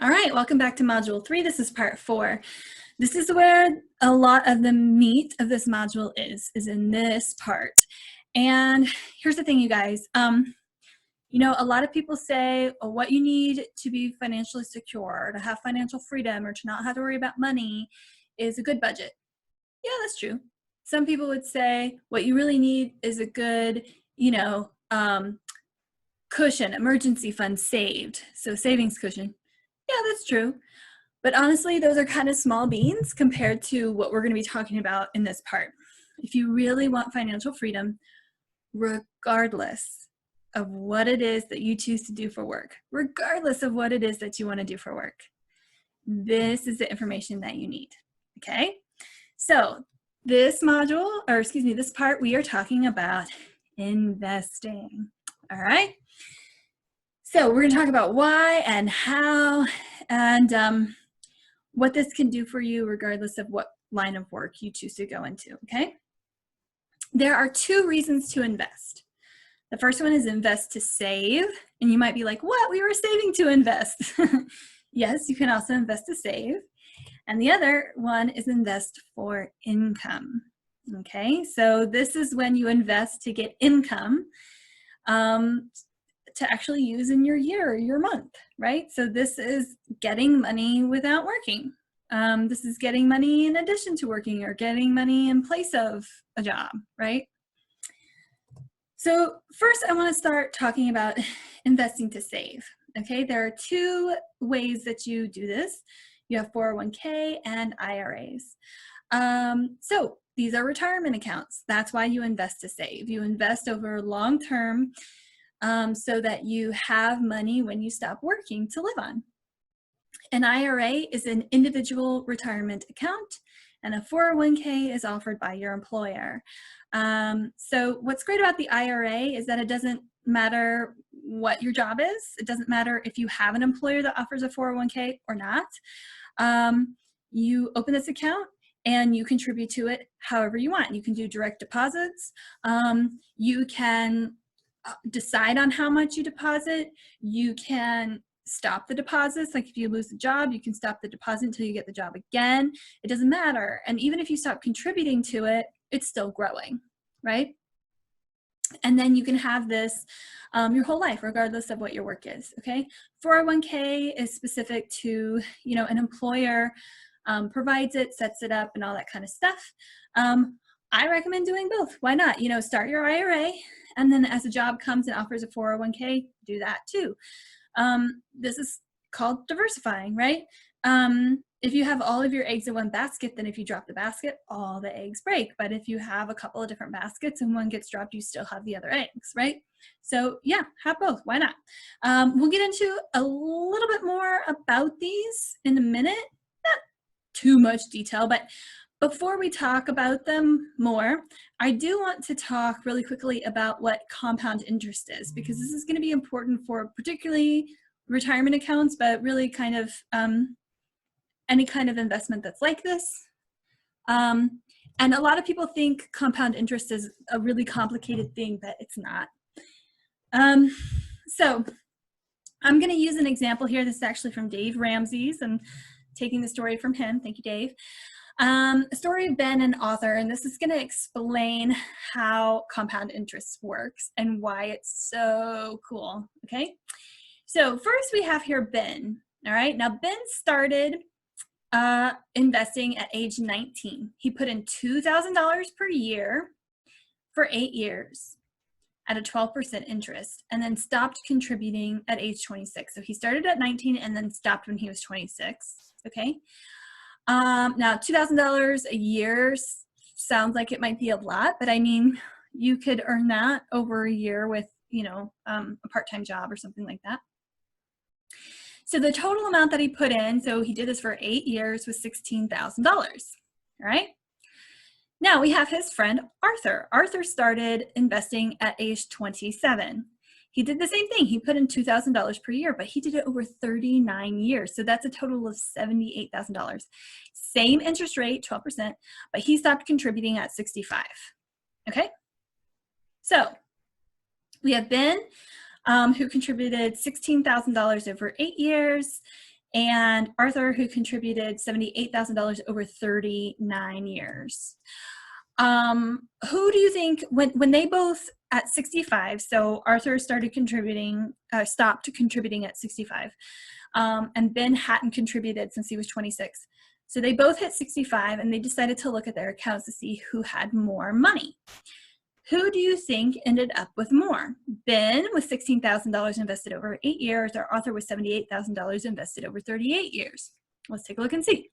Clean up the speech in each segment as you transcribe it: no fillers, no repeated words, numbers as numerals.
All right, welcome back to Module 3. This is Part 4. This is where a lot of the meat of this module is in this part. And here's the thing, you guys. You know, a lot of people say, oh, what you need to be financially secure, to have financial freedom, or to not have to worry about money is a good budget. Yeah, that's true. Some people would say what you really need is a good, cushion, emergency fund saved. So savings cushion. Yeah, that's true. But honestly, those are kind of small beans compared to what we're going to be talking about in this part. If you really want financial freedom, regardless of what it is that you choose to do for work, regardless of what it is that you want to do for work, this is the information that you need. Okay? So this module, or excuse me, this part, we are talking about investing. All right? So we're going to talk about why and how and what this can do for you regardless of what line of work you choose to go into, okay? There are two reasons to invest. The first one is invest to save, and you might be like, what? We were saving to invest. Yes, you can also invest to save. And the other one is invest for income, okay? So this is when you invest to get income to actually use in your year or your month, right? So this is getting money without working. This is getting money in addition to working or getting money in place of a job, right? So first I want to start talking about investing to save, okay? There are two ways that you do this. You have 401k and IRAs. So these are retirement accounts. That's why you invest to save. You invest over long term so that you have money when you stop working to live on. An IRA is an individual retirement account, and a 401k is offered by your employer. So what's great about the IRA is that it doesn't matter what your job is. It doesn't matter if you have an employer that offers a 401k or not. You open this account and you contribute to it however you want. You can do direct deposits. You can decide on how much you deposit. You can stop the deposits. Like if you lose the job, you can stop the deposit until you get the job again. It doesn't matter. And even if you stop contributing to it, it's still growing, right? And then you can have this your whole life, regardless of what your work is, okay? 401k is specific to, you know, an employer provides it, sets it up, and all that kind of stuff. I recommend doing both. Why not? You know, start your IRA, and then as a job comes and offers a 401k, do that too. This is called diversifying, right? If you have all of your eggs in one basket, then if you drop the basket, all the eggs break. But if you have a couple of different baskets and one gets dropped, you still have the other eggs, right? So yeah, have both. Why not? We'll get into a little bit more about these in a minute. Not too much detail, but before we talk about them more, I do want to talk really quickly about what compound interest is, because this is going to be important for particularly retirement accounts, but really kind of any kind of investment that's like this. And a lot of people think compound interest is a really complicated thing, but it's not. So I'm going to use an example here. This is actually from Dave Ramsey's. I'm taking the story from him. Thank you, Dave. A story of Ben, an author, and this is going to explain how compound interest works and why it's so cool, okay? So first we have here Ben, all right? Now Ben started investing at age 19. He put in $2,000 per year for 8 years at a 12% interest, and then stopped contributing at age 26. So he started at 19 and then stopped when he was 26, okay? Now, $2,000 a year sounds like it might be a lot, but I mean, you could earn that over a year with, you know, a part-time job or something like that. So the total amount that he put in, so he did this for 8 years, was $16,000, all right? Now we have his friend, Arthur. Arthur started investing at age 27. He did the same thing. He put in $2,000 per year, but he did it over 39 years. So that's a total of $78,000. Same interest rate, 12%, but he stopped contributing at 65. Okay? So we have Ben, who contributed $16,000 over 8 years, and Arthur, who contributed $78,000 over 39 years. Who do you think, when they both at 65, so Arthur started contributing, stopped contributing at 65, and Ben hadn't contributed since he was 26. So they both hit 65 and they decided to look at their accounts to see who had more money. Who do you think ended up with more? Ben with $16,000 invested over 8 years, or Arthur with $78,000 invested over 38 years? Let's take a look and see.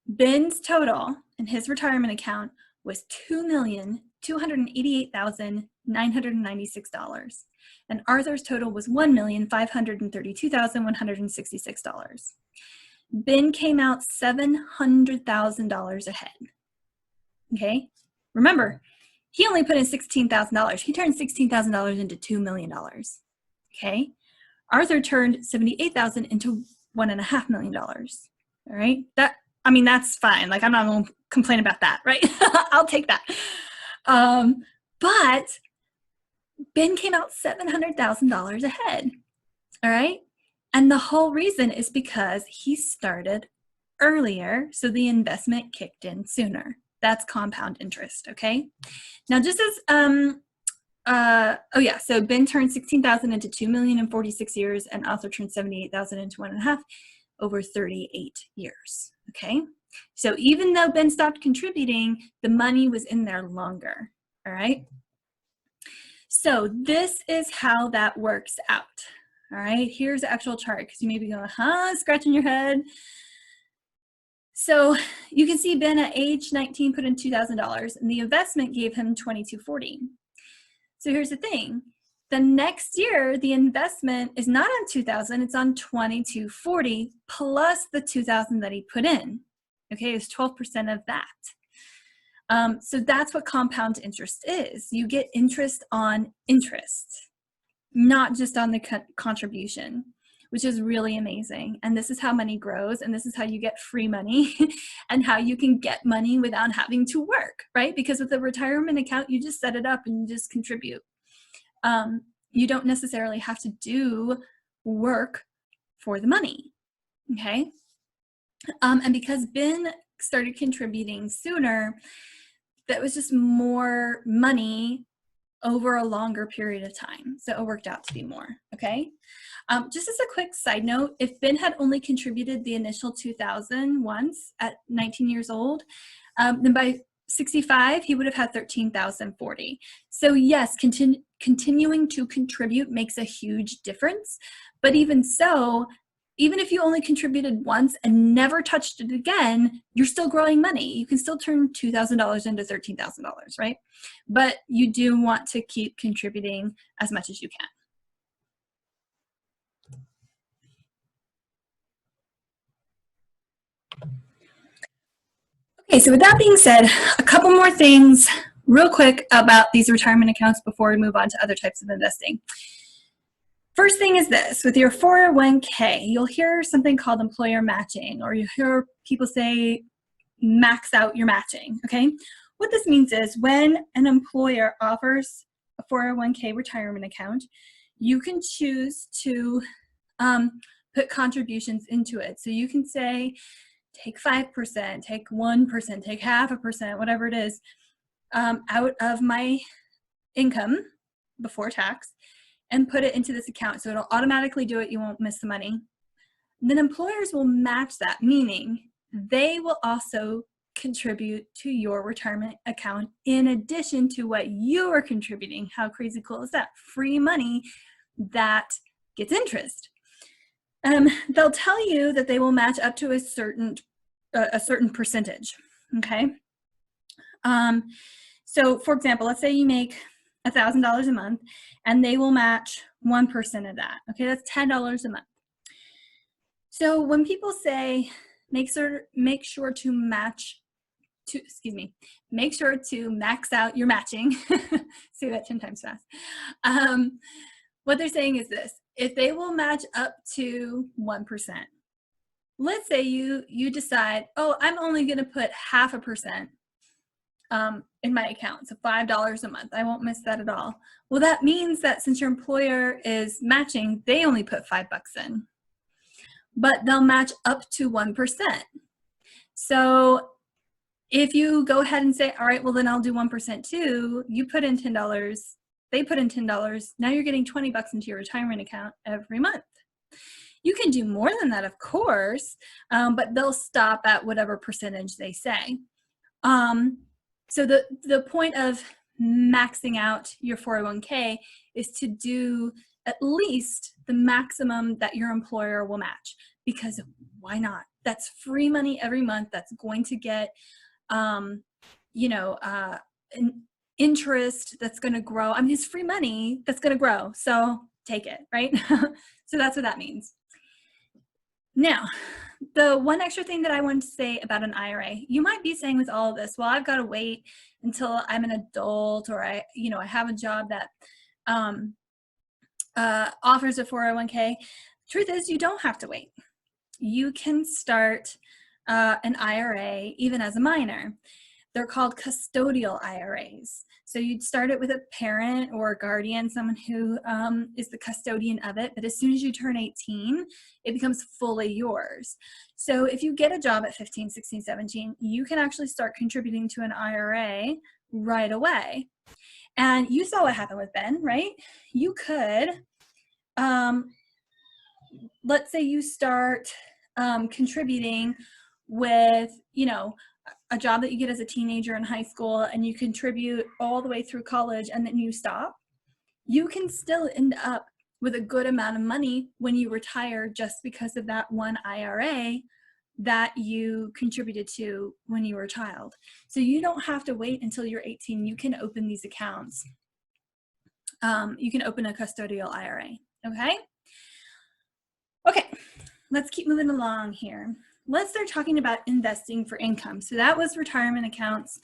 Ben's total in his retirement account was $2,288,996, and Arthur's total was $1,532,166. Ben came out $700,000 ahead. Okay, remember, he only put in $16,000. He turned $16,000 into $2 million. Okay, Arthur turned $78,000 into $1.5 million. All right, that's fine. Like, I'm not going to complain about that, right? I'll take that. But Ben came out $700,000 ahead. All right, and the whole reason is because he started earlier, so the investment kicked in sooner. That's compound interest, okay? Now, just as, so Ben turned 16,000 into 2 million in 46 years, and Arthur turned 78,000 into 1.5 over 38 years, okay? So even though Ben stopped contributing, the money was in there longer, all right? So this is how that works out, all right? Here's the actual chart, because you may be going, scratching your head. So you can see Ben at age 19 put in $2,000, and the investment gave him $2,240. So here's the thing. The next year, the investment is not on $2,000, it's on $2,240 plus the $2,000 that he put in. Okay, it's 12% of that. So that's what compound interest is. You get interest on interest, not just on the contribution, which is really amazing. And this is how money grows, and this is how you get free money and how you can get money without having to work, right? Because with a retirement account, you just set it up and you just contribute. You don't necessarily have to do work for the money, okay? And because Ben started contributing sooner, that was just more money over a longer period of time. So it worked out to be more, okay? Just as a quick side note, if Ben had only contributed the initial $2,000 once at 19 years old, then by 65, he would have had $13,040. So yes, continuing to contribute makes a huge difference. But even so, even if you only contributed once and never touched it again, you're still growing money. You can still turn $2,000 into $13,000, right? But you do want to keep contributing as much as you can. Okay, so with that being said, a couple more things real quick about these retirement accounts before we move on to other types of investing. First thing is this, with your 401k, you'll hear something called employer matching, or you hear people say max out your matching, okay? What this means is when an employer offers a 401k retirement account, you can choose to put contributions into it. So you can say, take 5%, take 1%, take 0.5%, whatever it is, out of my income before tax, and put it into this account. So it'll automatically do it. You won't miss the money. Then employers will match that, meaning they will also contribute to your retirement account in addition to what you are contributing. How crazy cool is that? Free money that gets interest. They'll tell you that they will match up to a certain percentage, okay? So for example, let's say you make $1,000 a month and they will match 1% of that, okay? That's $10 a month. So when people say make sure to max out your matching, say that 10 times fast. What they're saying is this: if they will match up to 1%, let's say you decide, oh, I'm only going to put 0.5% in my account, so $5 a month. I won't miss that at all. Well, that means that since your employer is matching, they only put $5 in. but they'll match up to 1%. So if you go ahead and say, all right, well then I'll do 1% too, you put in $10, they put in $10, now you're getting 20 bucks into your retirement account every month. You can do more than that, of course, but they'll stop at whatever percentage they say. So the point of maxing out your 401k is to do at least the maximum that your employer will match, because why not? That's free money every month that's going to get you know, an interest that's going to grow. I mean, it's free money that's going to grow, so take it, right? So that's what that means. Now, the one extra thing that I want to say about an IRA, you might be saying with all of this, well, I've got to wait until I'm an adult, or I have a job that offers a 401k. Truth is, you don't have to wait. You can start an IRA even as a minor. They're called custodial IRAs. So you'd start it with a parent or a guardian, someone who is the custodian of it. But as soon as you turn 18, it becomes fully yours. So if you get a job at 15, 16, 17, you can actually start contributing to an IRA right away. And you saw what happened with Ben, right? You could, let's say you start contributing with, a job that you get as a teenager in high school, and you contribute all the way through college, and then you stop. You can still end up with a good amount of money when you retire, just because of that one IRA that you contributed to when you were a child. So you don't have to wait until you're 18. You can open these accounts. You can open a custodial IRA, okay? Okay, let's keep moving along here. Let's start talking about investing for income. So that was retirement accounts.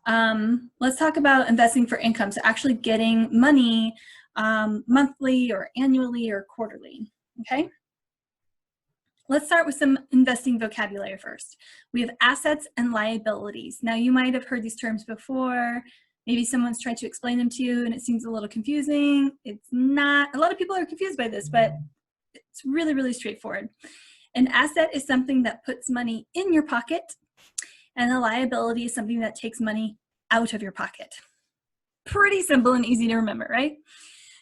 Let's talk about investing for income. So actually getting money monthly or annually or quarterly, okay? Let's start with some investing vocabulary first. We have assets and liabilities. Now you might have heard these terms before. Maybe someone's tried to explain them to you and it seems a little confusing. It's not. A lot of people are confused by this, but it's really, really straightforward. An asset is something that puts money in your pocket, and a liability is something that takes money out of your pocket. Pretty simple and easy to remember, right?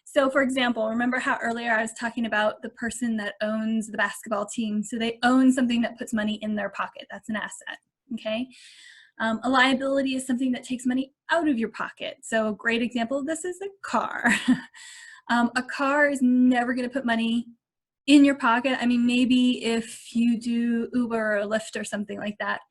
So for example, remember how earlier I was talking about the person that owns the basketball team? So they own something that puts money in their pocket. That's an asset, okay? A liability is something that takes money out of your pocket. So a great example of this is a car. A car is never going to put money in your pocket. I mean, maybe if you do Uber or Lyft or something like that.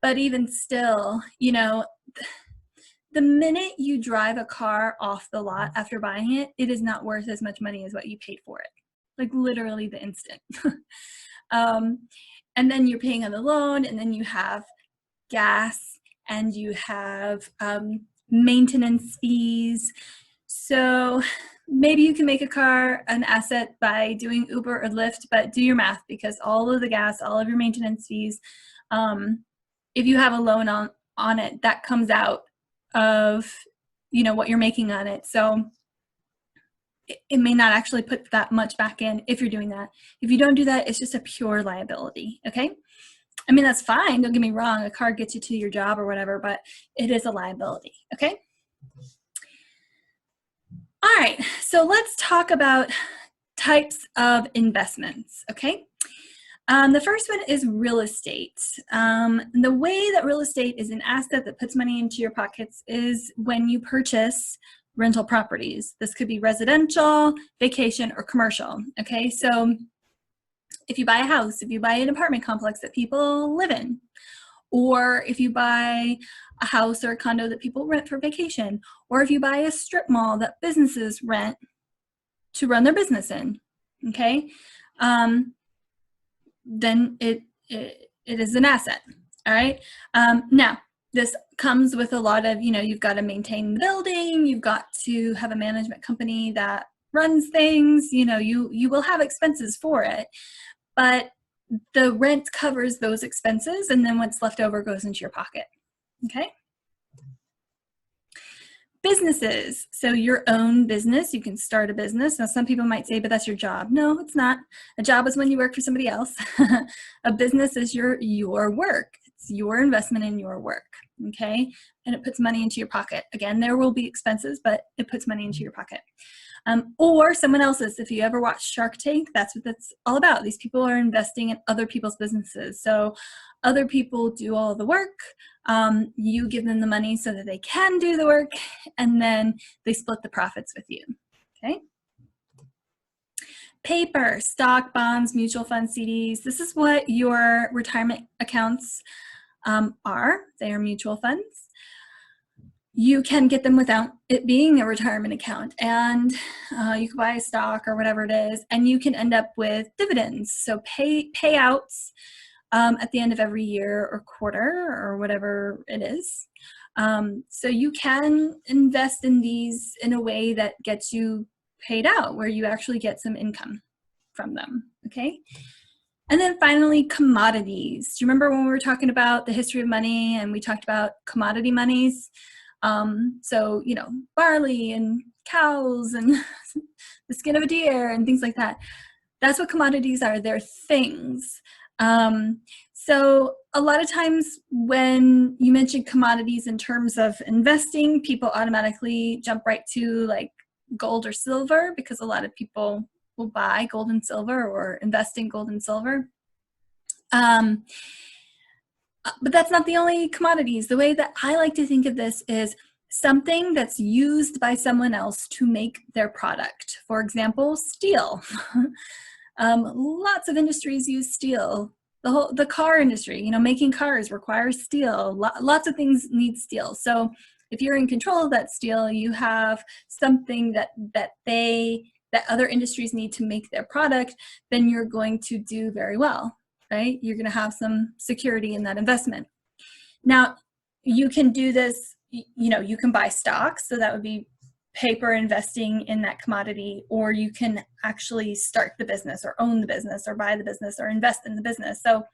But even still, the minute you drive a car off the lot after buying it, it is not worth as much money as what you paid for it. Like literally the instant. And then you're paying on the loan, and then you have gas, and you have maintenance fees. So maybe you can make a car an asset by doing Uber or Lyft, but do your math, because all of the gas, all of your maintenance fees, if you have a loan on it, that comes out of what you're making on it. So it may not actually put that much back in if you're doing that. If you don't do that, it's just a pure liability, okay? I mean, that's fine, don't get me wrong, a car gets you to your job or whatever, but it is a liability, okay? All right, so let's talk about types of investments, okay? The first one is real estate. The way that real estate is an asset that puts money into your pockets is when you purchase rental properties. This could be residential, vacation, or commercial, okay? So if you buy a house, if you buy an apartment complex that people live in, or if you buy a house or a condo that people rent for vacation, or if you buy a strip mall that businesses rent to run their business in, okay? Then it is an asset, all right? Now, this comes with a lot of, you've got to maintain the building, you've got to have a management company that runs things, you will have expenses for it, but the rent covers those expenses, and then what's left over goes into your pocket, okay? Businesses, so your own business, you can start a business. Now some people might say, but that's your job. No, it's not. A job is when you work for somebody else. A business is your work. It's your investment in your work, okay? And it puts money into your pocket. Again, there will be expenses, but it puts money into your pocket. Or someone else's. If you ever watch Shark Tank, that's what that's all about. These people are investing in other people's businesses. So other people do all the work. You give them the money so that they can do the work, and then they split the profits with you, okay? Paper, stock, bonds, mutual funds, CDs. This is what your retirement accounts are. They are mutual funds. You can get them without it being a retirement account, and you can buy a stock or whatever it is, and you can end up with dividends. So payouts at the end of every year or quarter or whatever it is. So you can invest in these in a way that gets you paid out, where you actually get some income from them, okay? And then finally, commodities. Do you remember when we were talking about the history of money and we talked about commodity monies? So, you know, barley and cows and the skin of a deer and things like that. That's what commodities are. They're things. So a lot of times when you mention commodities in terms of investing, people automatically jump right to like gold or silver, because a lot of people will buy gold and silver or invest in gold and silver. But that's not the only commodities. The way that I like to think of this is something that's used by someone else to make their product. For example, steel. Lots of industries use steel. The car industry, you know, making cars requires steel. Lots of things need steel. So if you're in control of that steel, you have something that other industries need to make their product, then you're going to do very well. Right? You're going to have some security in that investment. Now, you can do this, you know, you can buy stocks, so that would be paper investing in that commodity, or you can actually start the business or own the business or buy the business or invest in the business. So,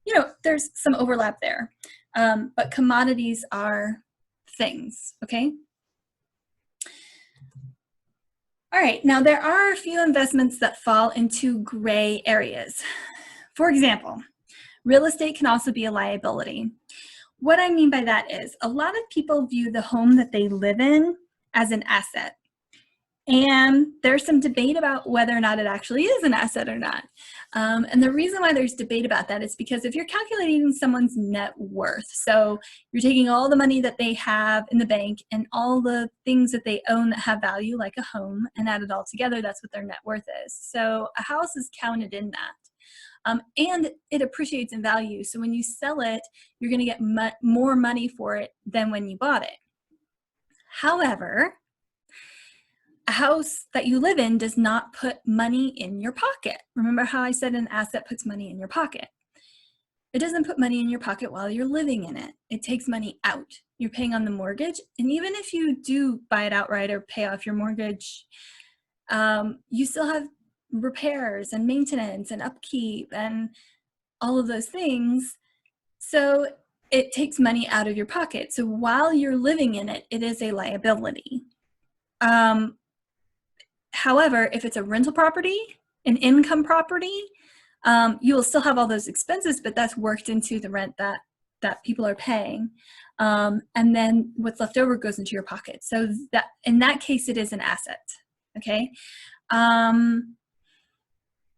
you know, there's some overlap there. But commodities are things, okay? All right, now there are a few investments that fall into gray areas. For example, real estate can also be a liability. What I mean by that is a lot of people view the home that they live in as an asset. And there's some debate about whether or not it actually is an asset or not. And the reason why there's debate about that is because if you're calculating someone's net worth, so you're taking all the money that they have in the bank and all the things that they own that have value, like a home, and add it all together, that's what their net worth is. So a house is counted in that. And it appreciates in value. So when you sell it, you're going to get more money for it than when you bought it. However, a house that you live in does not put money in your pocket. Remember how I said an asset puts money in your pocket? It doesn't put money in your pocket while you're living in it. It takes money out. You're paying on the mortgage. And even if you do buy it outright or pay off your mortgage, you still have repairs and maintenance and upkeep and all of those things. So it takes money out of your pocket. So while you're living in it, it is a liability. However, if it's a rental property, an income property, you will still have all those expenses, but that's worked into the rent that people are paying. And then what's left over goes into your pocket. So that in that case, it is an asset. Okay.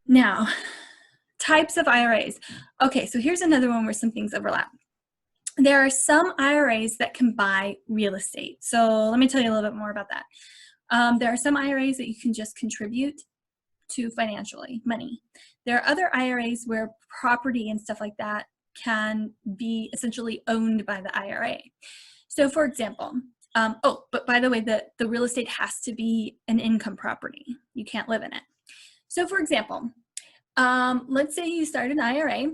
Now, types of IRAs. Okay, so here's another one where some things overlap. There are some IRAs that can buy real estate. So let me tell you a little bit more about that. There are some IRAs that you can just contribute to financially, money. There are other IRAs where property and stuff like that can be essentially owned by the IRA. So for example, but by the way, the real estate has to be an income property. You can't live in it. So for example, let's say you start an IRA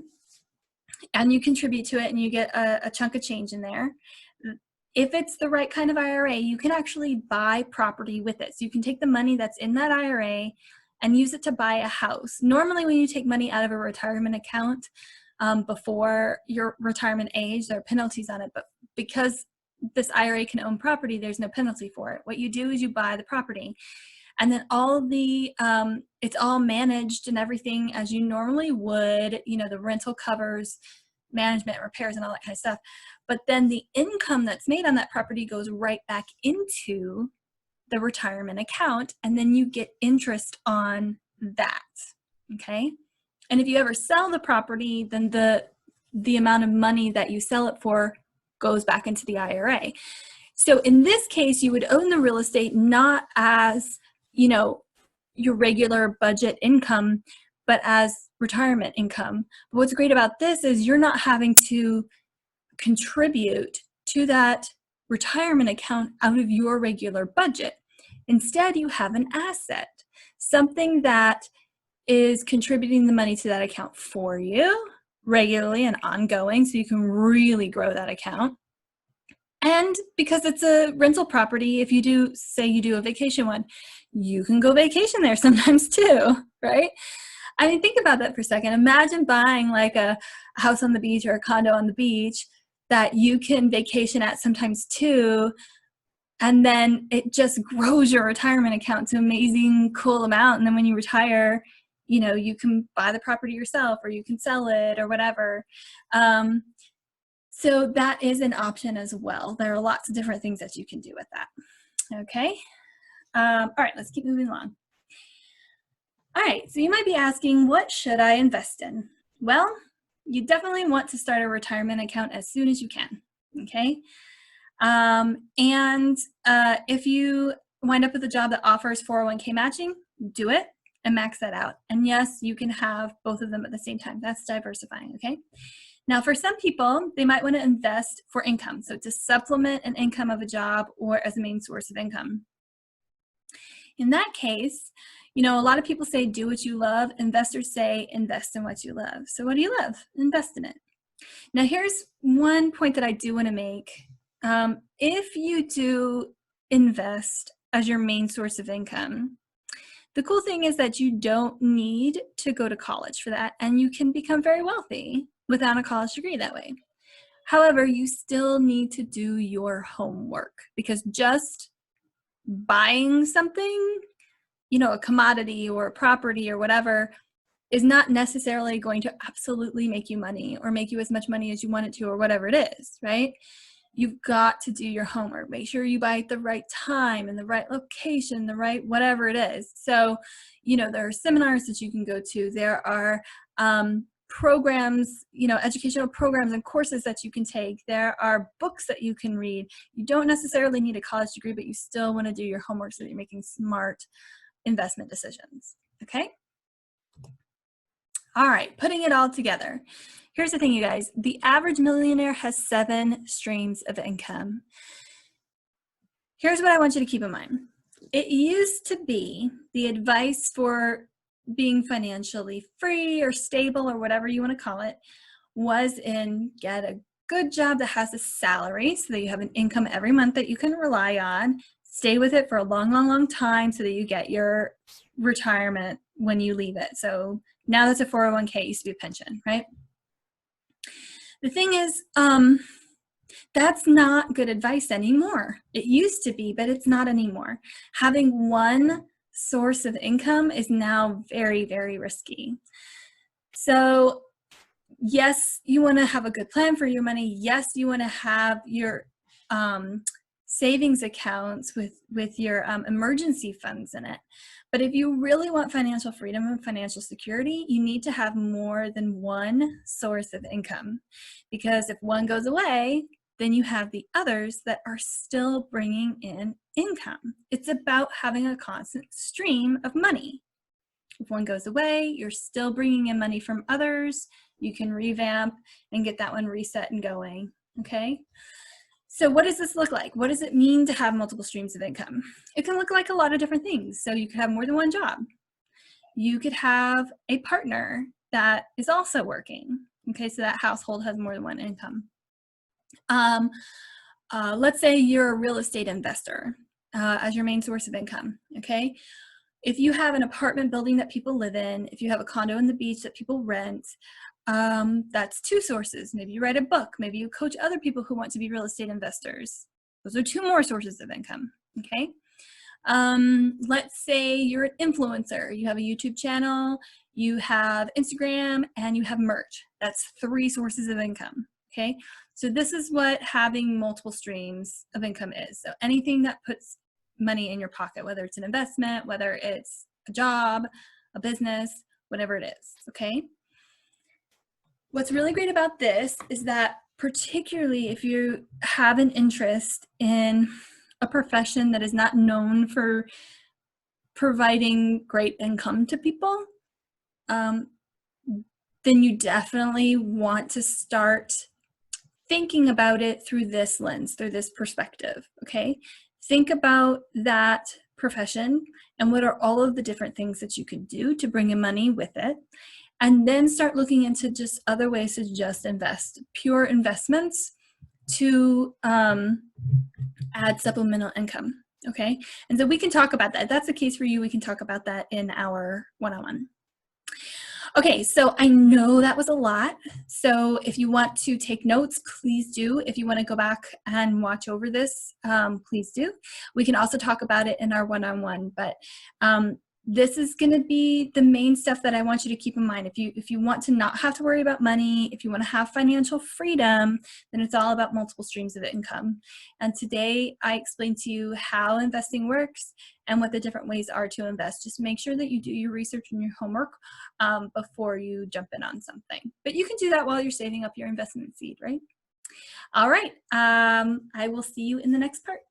and you contribute to it and you get a chunk of change in there. If it's the right kind of IRA, you can actually buy property with it. So you can take the money that's in that IRA and use it to buy a house. Normally when you take money out of a retirement account before your retirement age, there are penalties on it, but because this IRA can own property, there's no penalty for it. What you do is you buy the property, and then all the it's all managed and everything as you normally would. You know, the rental covers management, repairs, and all that kind of stuff. But then the income that's made on that property goes right back into the retirement account, and then you get interest on that. Okay. And if you ever sell the property, then the amount of money that you sell it for goes back into the IRA. So in this case, you would own the real estate not as, you know, your regular budget income, but as retirement income. But what's great about this is you're not having to contribute to that retirement account out of your regular budget. Instead, you have an asset, something that is contributing the money to that account for you regularly and ongoing, so you can really grow that account. And because it's a rental property, if you do, say you do a vacation one, you can go vacation there sometimes too, right? I mean, think about that for a second. Imagine buying like a house on the beach or a condo on the beach that you can vacation at sometimes too, and then it just grows your retirement account to an amazing, cool amount. And then when you retire, you know, you can buy the property yourself, or you can sell it, or whatever. So that is an option as well. There are lots of different things that you can do with that. Okay. All right, let's keep moving along. All right, so you might be asking, what should I invest in? Well, you definitely want to start a retirement account as soon as you can. Okay. If you wind up with a job that offers 401k matching, do it and max that out. And yes, you can have both of them at the same time. That's diversifying, okay? Now, for some people, they might want to invest for income, so to supplement an income of a job or as a main source of income. In that case, you know, a lot of people say do what you love. Investors say invest in what you love. So what do you love? Invest in it. Now, here's one point that I do want to make. If you do invest as your main source of income, the cool thing is that you don't need to go to college for that, and you can become very wealthy without a college degree that way. However, you still need to do your homework, because just buying something, you know, a commodity or a property or whatever, is not necessarily going to absolutely make you money or make you as much money as you want it to, or whatever it is, right? You've got to do your homework. Make sure you buy at the right time and the right location, the right whatever it is. So, you know, there are seminars that you can go to. There are programs, you know, educational programs and courses that you can take. There are books that you can read. You don't necessarily need a college degree, but you still want to do your homework so that you're making smart investment decisions. Okay? All right, putting it all together. Here's the thing, you guys. The average millionaire has 7 streams of income. Here's what I want you to keep in mind. It used to be the advice for being financially free or stable or whatever you want to call it was in get a good job that has a salary so that you have an income every month that you can rely on. Stay with it for a long, long, long time so that you get your retirement when you leave it. So now that's a 401k, it used to be a pension, right? The thing is, that's not good advice anymore. It used to be, but it's not anymore. Having one source of income is now very, very risky. So yes, you want to have a good plan for your money. Yes, you want to have your savings accounts with your emergency funds in it. But if you really want financial freedom and financial security, you need to have more than one source of income. Because if one goes away, then you have the others that are still bringing in income. It's about having a constant stream of money. If one goes away, you're still bringing in money from others. You can revamp and get that one reset and going, okay? So what does this look like? What does it mean to have multiple streams of income? It can look like a lot of different things. So you could have more than one job. You could have a partner that is also working. Okay, so that household has more than one income. Let's say you're a real estate investor as your main source of income, okay? If you have an apartment building that people live in, if you have a condo on the beach that people rent, that's 2 sources. Maybe you write a book. Maybe you coach other people who want to be real estate investors. Those are 2 more sources of income, okay? Let's say you're an influencer. You have a YouTube channel, you have Instagram, and you have merch. That's 3 sources of income, okay? So this is what having multiple streams of income is. So anything that puts money in your pocket, whether it's an investment, whether it's a job, a business, whatever it is, okay? What's really great about this is that particularly if you have an interest in a profession that is not known for providing great income to people, then you definitely want to start thinking about it through this lens, through this perspective, okay? Think about that profession and what are all of the different things that you could do to bring in money with it. And then start looking into just other ways to just invest, pure investments to add supplemental income, okay? And so we can talk about that. If that's the case for you, we can talk about that in our one-on-one. Okay, so I know that was a lot. So if you want to take notes, please do. If you want to go back and watch over this, please do. We can also talk about it in our one-on-one, but this is going to be the main stuff that I want you to keep in mind. If you want to not have to worry about money, if you want to have financial freedom, then it's all about multiple streams of income. And today I explained to you how investing works and what the different ways are to invest. Just make sure that you do your research and your homework before you jump in on something. But you can do that while you're saving up your investment seed, right? All right, I will see you in the next part.